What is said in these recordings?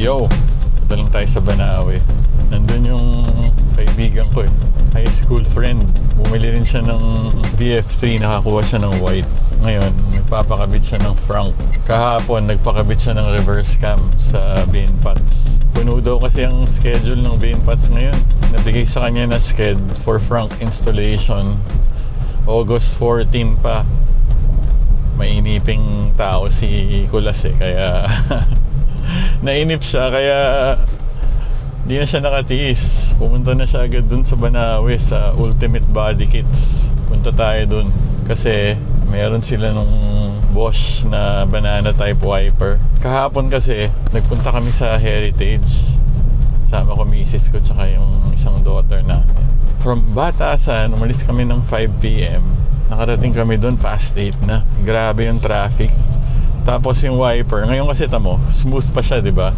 Yo, ito lang tayo sa Banawe. Nandun yung kaibigan ko eh. High school friend. Bumili rin siya ng BF3, nakakuha siya ng white. Ngayon, nagpapakabit siya ng Frank. Kahapon, nagpakabit siya ng reverse cam sa Beanpots. Puno daw kasi ang schedule ng Beanpots ngayon. Nabigay sa kanya na schedule for Frank installation. August 14 pa. Mainiping tao si Kulas eh, kaya nainip siya, kaya di na siya nakatiis. Pumunta na siya agad dun sa Banawe sa Ultimate Body Kits. Punta tayo dun kasi meron sila nung Bosch na banana type wiper. Kahapon kasi nagpunta kami sa Heritage. Sama ko misis ko tsaka yung isang daughter namin. From Batasan, umalis kami ng 5 p.m. Nakarating kami doon past 8 na. Grabe yung traffic. Tapos yung wiper, ngayon kasi tamo, smooth pa siya, di ba?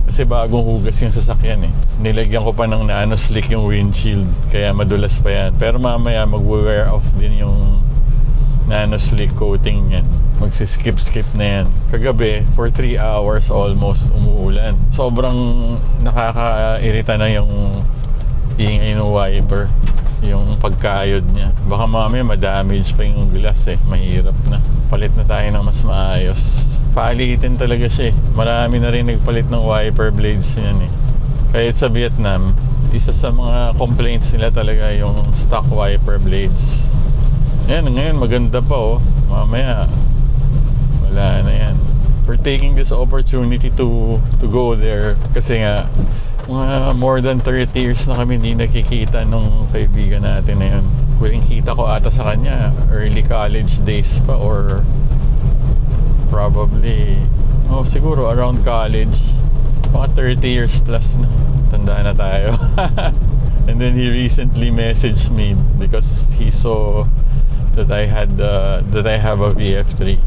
Kasi bagong hugas yung sasakyan eh. Nilagyan ko pa ng nano slick yung windshield, kaya madulas pa yan. Pero mamaya mag-wear off din yung nano slick coating yan. Magsiskip-skip na yan. Kagabi, for 3 hours almost umuulan. Sobrang nakaka-irita na yung ingay ng wiper, yung pagkayod niya. Baka mamaya ma-damage pa yung glass eh. Mahirap na. Palit na tayo ng mas maayos. Palitin talaga siya eh. Marami na rin nagpalit ng wiper blades niyan eh. Kahit sa Vietnam, isa sa mga complaints nila talaga yung stock wiper blades. Yan, ngayon maganda pa oh. Mamaya, wala na yan. We're taking this opportunity to go there kasi nga mga more than 30 years na kami hindi nakikita nung kaibigan natin na yun. Huling kita ko ata sa kanya early college days pa, or probably siguro around college. Mga 30 years plus na. Tanda na tayo. And then he recently messaged me because he saw that I have a VF3.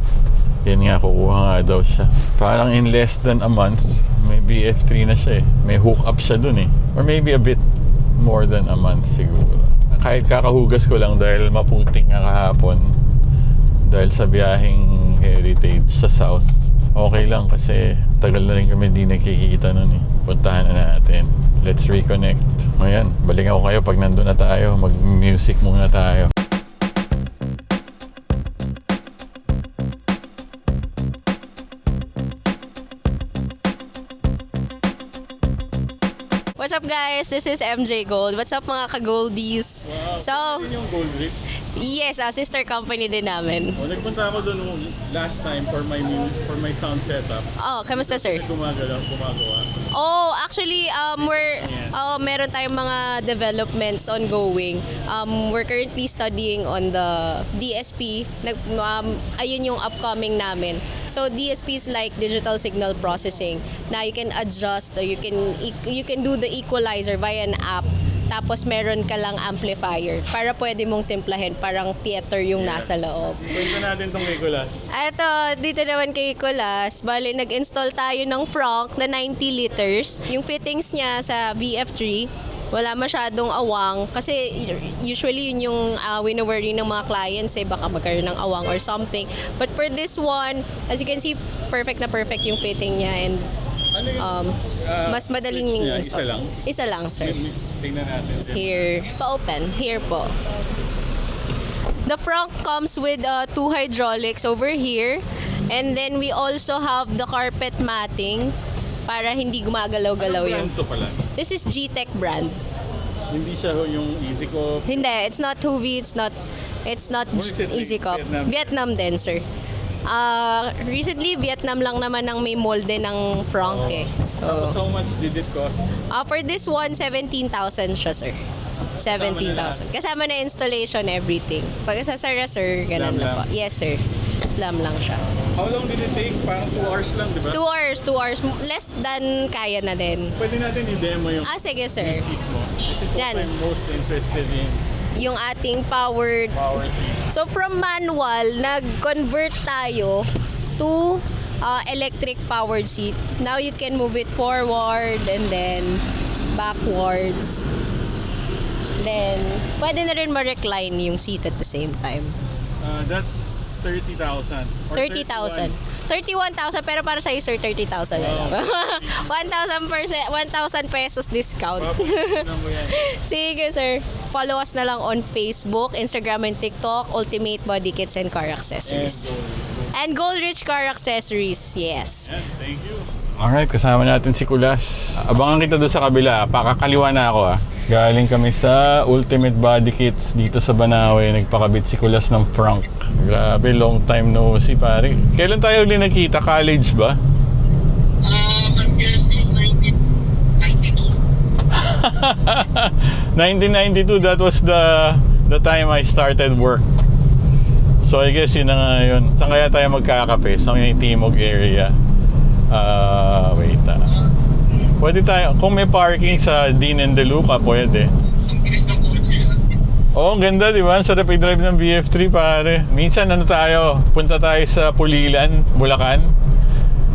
Yan nga, kukuha nga daw siya. Parang in less than a month, may BF3 na siya eh. May hook up siya dun eh. Or maybe a bit more than a month siguro. Kahit kakahugas ko lang dahil maputing nga kahapon. Dahil sa biyaheng Heritage sa South. Okay lang kasi tagal na rin kami di nakikita nun eh. Puntahan na natin. Let's reconnect. Ngayon, balik ako kayo pag nandun na tayo. Mag-music muna tayo. What's up guys? This is MJ Gold. What's up mga ka-goldies? Wow, So, yun yung Gold Rig. yes, sister company din namin. Nagpunta ako doon last time for my sound setup. Oh, kamusta sir? Gumagawa. Oh, actually, meron tayong mga developments ongoing. We're currently studying on the DSP. Ayun yung upcoming namin. So, DSP is like digital signal processing. Na you can adjust, you can do the equalizer via an app. Tapos meron ka lang amplifier para pwede mong timplahin, parang theater yung nasa loob. Kwento natin tong kay Kulas. Eto, dito naman kay Kulas, bali nag-install tayo ng Frank na 90 liters. Yung fittings niya sa VF3, wala masyadong awang kasi usually yun yung wino-worry ng mga clients eh, baka magkaroon ng awang or something. But for this one, as you can see, perfect na perfect yung fitting niya, and mas madaling Isa lang? Isa lang, sir. Tingnan natin. Here, pa-open. Here po. The Frank comes with 2 hydraulics over here. And then we also have the carpet matting para hindi gumagalaw-galaw yung... Ano pala? This is G-Tech brand. Hindi siya yung EasyCop. Hindi, it's not Huvi, it's not EasyCop. Vietnam din, sir. Recently, Vietnam lang naman ang may molde ng Frank eh. So, how much did it cost? For this one, 17,000 siya, sir. 17,000. Kasama na installation, everything. Pag sa Sara, sir, ganun lang po. Yes, sir. Slam lang siya. How long did it take? Parang 2 hours lang, di ba? 2 hours. Less than kaya na din. Pwede natin i-demo yung Sige, sir. seat mo. This is what Yan. I'm most interested in. Yung ating powered. Power seat. So, from manual, nag-convert tayo to electric powered seat. Now, you can move it forward and then backwards. Then, pwede na rin ma-recline yung seat at the same time. That's 30,000. Or 30,000. 31,000 pero para sa iyo sir 30,000 na lang. 1,000 pesos discount. Papakunan mo yan. Sige sir. Follow us na lang on Facebook, Instagram and TikTok, Ultimate Body Kits and Car Accessories. And Gold Rich Car Accessories. Yes. Yan, thank you. Alright, kasama natin si Kulas. Abangan kita doon sa kabila. Pakakaliwa na ako ah. Galing kami sa Ultimate Body Kits dito sa Banawe. Nagpakabit si Kulas ng Frank. Grabe, long time no see pare. Kailan tayo ulit nakita? College ba? I'm guessing 1992. 1992, that was the time I started work. So I guess yun na nga yun. Saan kaya tayo magkakape? Sa may Timog area. Wait pwede tayo, kung may parking sa Dean and DeLuca, pwede. Ang bilis ng kotse. Oo, ang ganda, di ba? Ang sarap i-drive ng BF3, pare. Minsan, punta tayo sa Pulilan, Bulacan.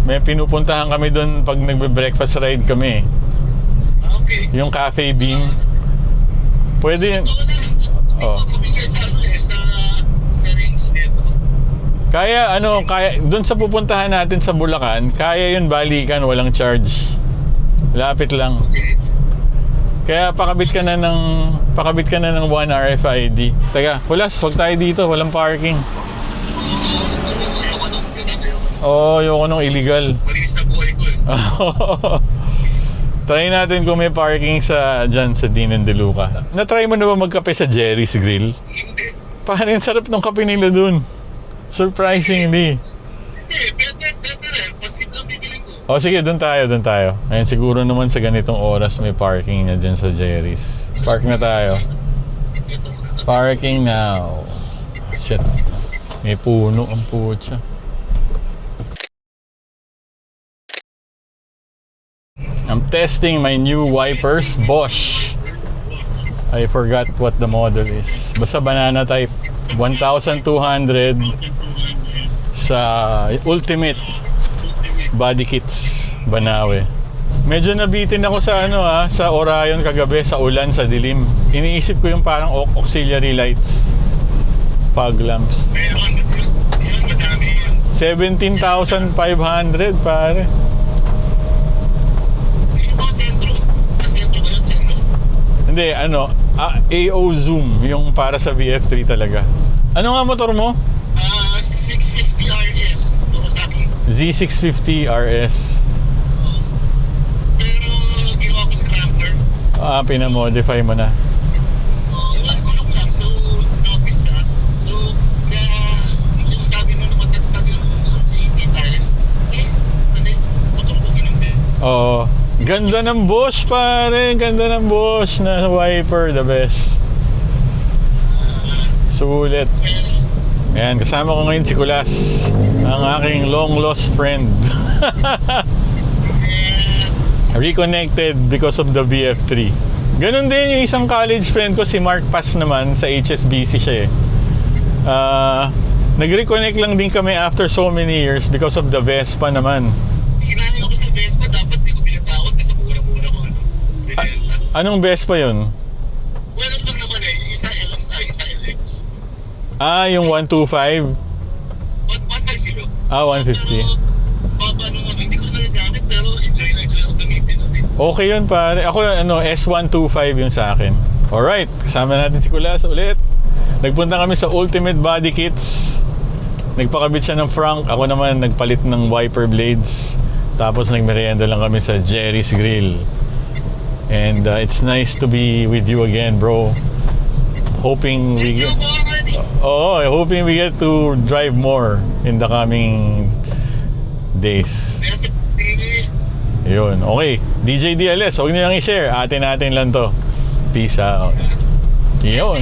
May pinupuntahan kami doon pag nagbe-breakfast ride kami. Okay. Yung Cafe Bean. Pwede yun. Hindi Oh. ko familiar sa range nito. Kaya, doon sa pupuntahan natin sa Bulacan, kaya yun balikan, walang charge. Lapit lang. Okay. Kaya pakabit ka na ng 1 RFID. Teka, Kulas, wag tayo dito, walang parking. Ayoko nung tinatayo. Ayoko nung illegal. Malinis na buhay ko eh. Try natin kung may parking dyan sa Dean and DeLuca. Na-try mo na ba magkape sa Jerry's Grill? Hindi. Parang ang sarap ng kape nila dun. Surprisingly. Hindi, better eh. Pansin lang bibiling ko. O sige, dun tayo. Ayun, siguro naman sa ganitong oras may parking na dyan sa Jerry's. Park na tayo. Parking now. Shit. May puno ang putya. I'm testing my new wipers, Bosch. I forgot what the model is. Basta banana type. 1,200 sa Ultimate Body Kits, Banawe. Medyo nabitin ako sa Orion kagabi, sa ulan, sa dilim. Iniisip ko yung parang auxiliary lights. Fog lamps. Meron. Yan, madami yan. 17,500 pare. Hindi ko sentro. Sentro ko lang sentro. Hindi, AO Zoom, yung para sa VF3 talaga. Ano nga motor mo? 650 RS. Kawasaki. Z650 RS. Pero ginawa ko scrambler. Pinamodify mo na. Iwan gulong lang. So, novice siya. So, kaya yung sabi mo na matagtag yung 80 tires, sanay motor ko ganun din. Oo. Ganda ng Bosch pare. Ganda ng Bosch na wiper. The best. Sulit. Ayan, kasama ko ngayon si Kulas. Ang aking long lost friend. Yes. Reconnected because of the BF3. Ganon din yung isang college friend ko, si Mark Paz naman. Sa HSBC siya eh. Nag-reconnect lang din kami after so many years because of the Vespa naman. Hinanay ako sa Vespa, dapat di ko pinatakot kasi mura-mura ko binenta. Anong Vespa yun? Well, lang naman eh, yung isa LXI, isa LX. Yung 125? 150. 150. Pero, paano nga, hindi ko nagagamit pero enjoy ako gamitin. Okay yun pare. Ako S125 yung sa akin. Alright, kasama natin si Kulas ulit. Nagpunta kami sa Ultimate Body Kits. Nagpakabit siya ng Frank. Ako naman nagpalit ng wiper blades. Tapos nagmerienda lang kami sa Jerry's Grill. And it's nice to be with you again, bro. Hoping we get hoping we get to drive more in the coming days. Yun, okay. DJ DLS, huwag niyo lang i-share. Atin natin lang to. Peace out. Yun.